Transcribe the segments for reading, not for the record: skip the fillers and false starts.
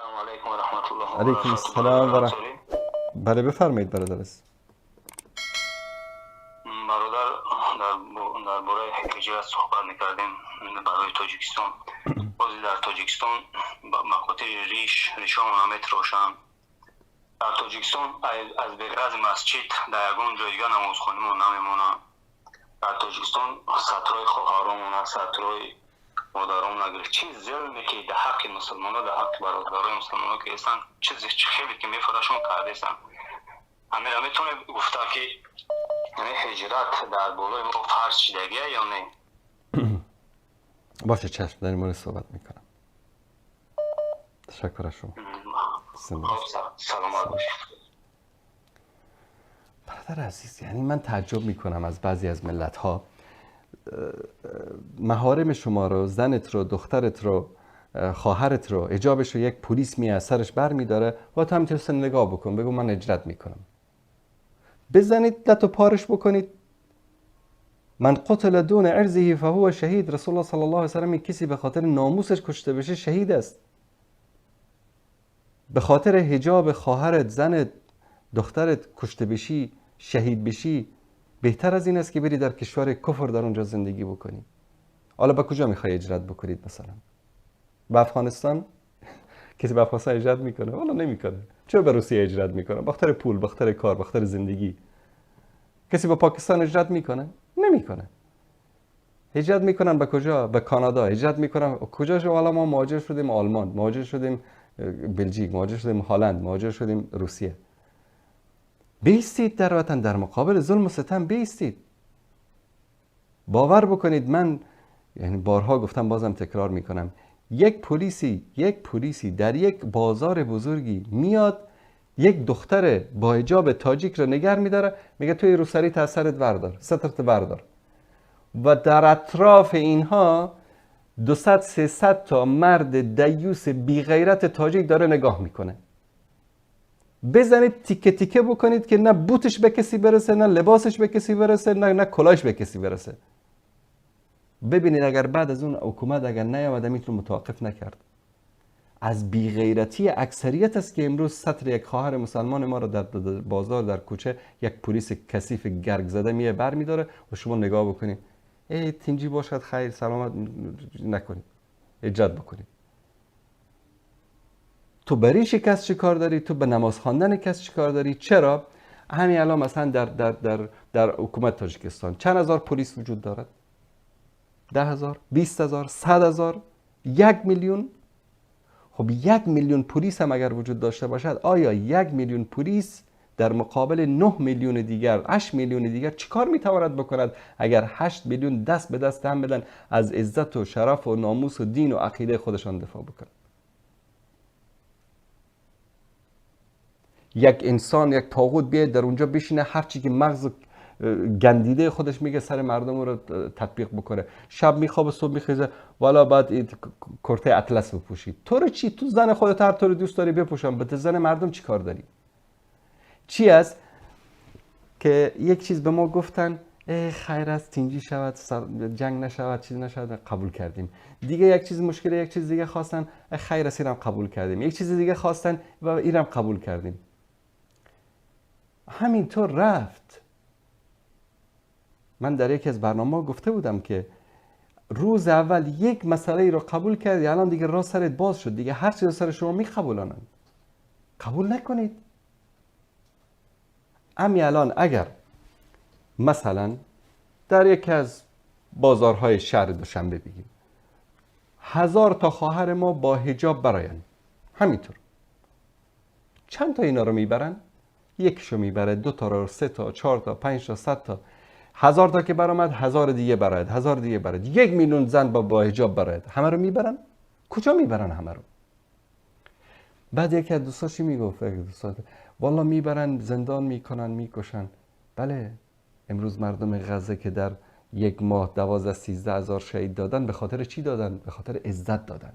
سلام علیکم و رحمت الله و علیکم برکاته. السلام و همسایه بله بفرمایید برادر عزیز. برادر در باره هجرت صحبت میکردیم برای تاجیکستان. بازی در تاجیکستان مقاطع ریشان آمد روشن. در تاجیکستان از بغیر از مسجد در یگان جای دیگه نمازخانه ما نمیمونه. در تاجیکستان سطرهای خواهرامون، سطرهای مادرامون اگر چیز ظلمی که در حق مسلمانان، در حق برادرای مسلمانان که هستن، چیز خیلی که میفرشون کرده هستن. امیر میتونه گفته که یعنی هجرت در بالای ما فرض شدگیه یا نه؟ باشه چشم، در این مورد صحبت میکنم. تشکر از شما. سلامت باشید. برادر عزیز، یعنی من تعجب میکنم از بعضی از ملت ها محارم شما رو، زنت رو، دخترت رو، خواهرت رو، حجابش رو یک پلیس می از سرش بر می داره و تو همینطور نگاه بکن، بگو من هجرت میکنم. بزنید لط و پارش بکنید. من قتل دون عرضه فهو شهید. رسول الله صلی الله علیه و سلم کسی به خاطر ناموسش کشته بشه شهید است. به خاطر حجاب خواهرت، زنت، دخترت کشته بشی، شهید بشی، بهتر از این است که بری در کشور کفر در اونجا زندگی بکنی. حالا به کجا میخوای هجرت بکنید؟ مثلا به افغانستان؟ کسی به افغانستان هجرت میکنه؟ والا نمیکنه. چرا به روسیه هجرت میکنه؟ بخاطر پول، بخاطر کار، بخاطر زندگی. کسی به پاکستان هجرت میکنه؟ نمیکنه. هجرت میکنن به کجا؟ به کانادا. هجرت میکنن کجا؟ حالا ما مهاجر شدیم آلمان، مهاجر شدیم بلژیک، مهاجر شدیم هلند، مهاجر شدیم روسیه. بیستید در وطن، در مقابل ظلم و ستم بیستید. باور بکنید، من یعنی بارها گفتم، بازم تکرار میکنم، یک پلیسی در یک بازار بزرگی میاد یک دختر با حجاب تاجیک رو نگر میداره، میگه توی روسریت از سرت بردار، سترت بردار. و در اطراف اینها 200-300 تا مرد دیوس بی غیرت تاجیک داره نگاه میکنه. بزنید تیکه تیکه بکنید که نه بوتش به کسی برسه، نه لباسش به کسی برسه، نه کلاهش به کسی برسه. ببینید اگر بعد از اون حکومت اگر نیامده میتونه متوقف نکرد. از بیغیرتی اکثریت است که امروز سطر یک خواهر مسلمان ما رو در بازار، در کوچه، یک پلیس کثیف گرگ زده میه بر میداره و شما نگاه بکنید، ای تینجی باشد خیر سلامت نکنید، هجرت بکنید. تو بری کس چی کار داری؟ تو به نماز خواندن کس چی کار داری؟ چرا؟ همین الان مثلا در حکومت تاجیکستان چند هزار پلیس وجود دارد؟ 10,000 20,000 100,000 1 میلیون؟ خب 1 میلیون پلیس هم اگر وجود داشته باشد، آیا 1 میلیون پلیس در مقابل 9 میلیون دیگر، 8 میلیون دیگر چیکار میتواند بکند اگر 8 میلیون دست به دست هم بدن از عزت و شرف و ناموس و دین و عقیده خودشان دفاع بکنند؟ یک انسان، یک طاغوت بیاد در اونجا بشینه، هر چی که مغز گندیده خودش میگه سر مردم رو تطبیق بکنه. شب میخوابه صبح میخیزه والا بعد کرته اطلس بپوشید. تو رو چی؟ تو زن خودت هر طور دوست داری بپوشن، به زن مردم چی کار داری؟ چی است که یک چیز به ما گفتن خیر است تینجی شود، جنگ نشود، چیز نشود، قبول کردیم. دیگه یک چیز مشکل، یک چیز دیگه خواستن، خیر است اینم قبول کردیم. یک چیز دیگه خواستن و اینم قبول کردیم. همینطور رفت. من در یکی از برنامه‌ها گفته بودم که روز اول یک مسئله رو قبول کردی، الان دیگه راه سرت باز شد، دیگه هر چیز سر شما میقبولانند. قبول نکنید. امی الان اگر مثلا در یکی از بازارهای شهر دوشنبه بگیم 1000 تا خواهر ما با حجاب براین، همینطور چند تا اینا رو میبرن؟ یکیشو میبره، 2 تا رو، 3 تا، 4 تا، 5 تا، 100 تا، 1000 تا که برآمد 1000 دیگه براید، 1000 دیگه براید، 1 میلیون زن با حجاب براید، همه رو میبرن؟ کجا میبرن همه رو؟ بعد یکی از دوستاشی میگفت والا میبرن زندان میکنن میکشن. بله، امروز مردم غزه که در یک ماه 12-13 هزار شهید دادن، به خاطر چی دادن؟ به خاطر عزت دادن،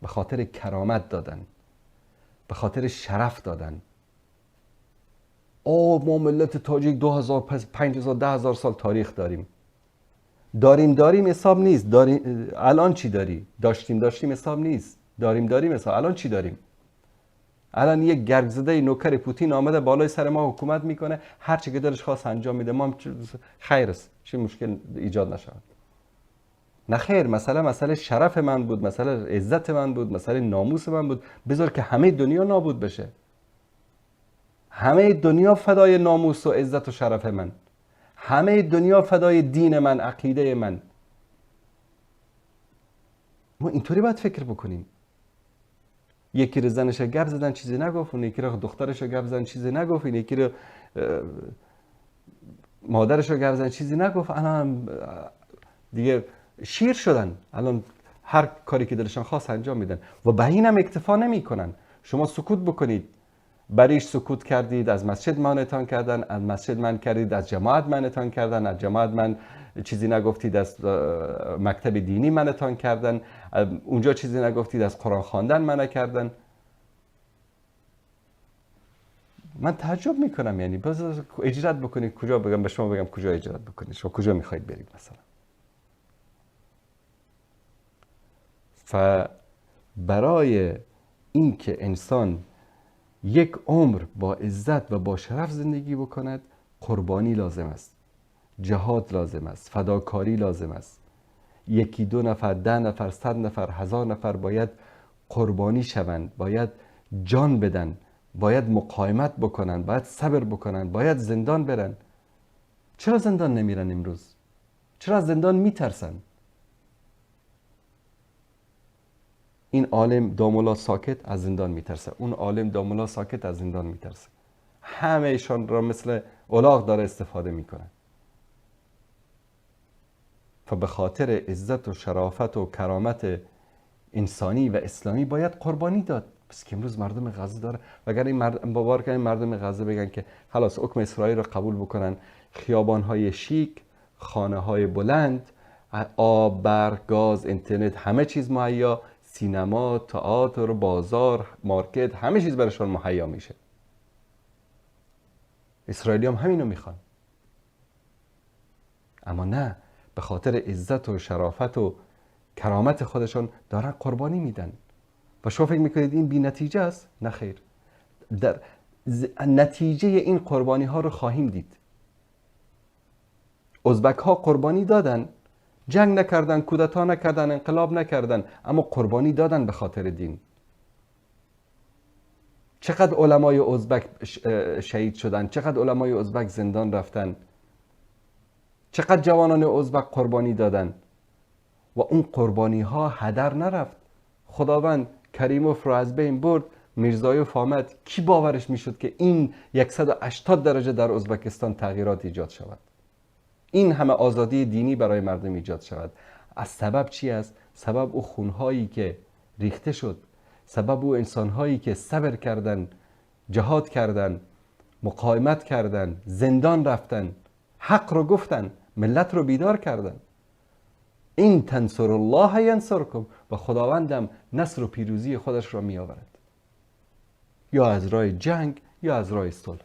به خاطر کرامت دادن، به خاطر شرف دادن. ما ملت تاجیک 2000 5000 10000 سال تاریخ داریم حساب نیست. الان چی داری؟ داشتیم حساب نیست. داریم حساب. الان چی داریم؟ الان یک گرگزده نوکر پوتین آمده بالای سر ما حکومت میکنه، هر چی که دلش خواست انجام میده، ما خیر است، چه مشکل ایجاد نشود. نه خیر، مسئله شرف من بود، مسئله عزت من بود، مسئله ناموس من بود. بذار که همه دنیا نابود بشه، همه دنیا فدای ناموس و عزت و شرف من، همه دنیا فدای دین من، عقیده من. ما اینطوری باید فکر بکنیم. یکی رو زنش گپ زدن چیزی نگفت، اون یکی رو دخترش گپ زدن چیزی نگفت، این یکی رو مادرش گپ زدن چیزی نگفت، الان دیگه شیر شدن، الان هر کاری که دلشان خواست انجام میدن و به این هم اکتفا نمی کنن. شما سکوت بکنید، بریش سکوت کردید، از مسجد منعتان کردن، از مسجد من کردید، از جماعت منعتان کردن، از جماعت من چیزی نگفتید، از مکتب دینی منعتان کردن، اونجا چیزی نگفتید، از قرآن خواندن منع کردن. من تعجب میکنم، یعنی باز اجرات بکنید کجا، بگم به شما بگم کجا اجرات بکنید، شما کجا میخواید برید مثلا. برای اینکه انسان یک عمر با عزت و با شرف زندگی بکند، قربانی لازم است، جهاد لازم است، فداکاری لازم است. یکی، 2 نفر، 10 نفر، 100 نفر، 1000 نفر باید قربانی شوند، باید جان بدن، باید مقاومت بکنن، باید صبر بکنن، باید زندان برن. چرا زندان نمیرن امروز؟ چرا از زندان میترسن؟ این عالم دامولا ساکت از زندان میترسه، اون عالم دامولا ساکت از زندان میترسه. همه ایشان را مثل الاغ داره استفاده میکنه. به خاطر عزت و شرافت و کرامت انسانی و اسلامی باید قربانی داد. بس که امروز مردم غزه داره، وگر این مردم غزه بگن که خلاص حکم اسرائیل رو قبول بکنن، خیابان‌های شیک، خانه‌های بلند، آب، برق، گاز، اینترنت، همه چیز مهیا، سینما، تئاتر، بازار، مارکت، همه چیز براشون مهیا میشه. اسرائیلی هم همینو میخوان. اما نه، به خاطر عزت و شرافت و کرامت خودشون دارن قربانی میدن. و شما فکر میکنید این بی نتیجه است؟ نه خیر، در نتیجه این قربانی ها رو خواهیم دید. ازبک ها قربانی دادن، جنگ نکردن، کودتا نکردن، انقلاب نکردن، اما قربانی دادن به خاطر دین. چقدر علمای ازبک شهید شدن، چقدر علمای ازبک زندان رفتن، چقدر جوانان ازبک قربانی دادن و اون قربانی ها هدر نرفت. خداوند کریموف رو از بین برد، میرزایوف آمد. کی باورش میشد که این 180 درجه در ازبکستان تغییرات ایجاد شود، این همه آزادی دینی برای مردم ایجاد شود؟ از سبب چی است؟ سبب او خونهایی که ریخته شد، سبب او انسانهایی که صبر کردن، جهاد کردن، مقاومت کردن، زندان رفتن، حق رو گفتن، ملت رو بیدار کردن. این تنصر الله ینصرکم، و خداوندم نصر و پیروزی خودش را می آورد، یا از راه جنگ یا از راه صلح.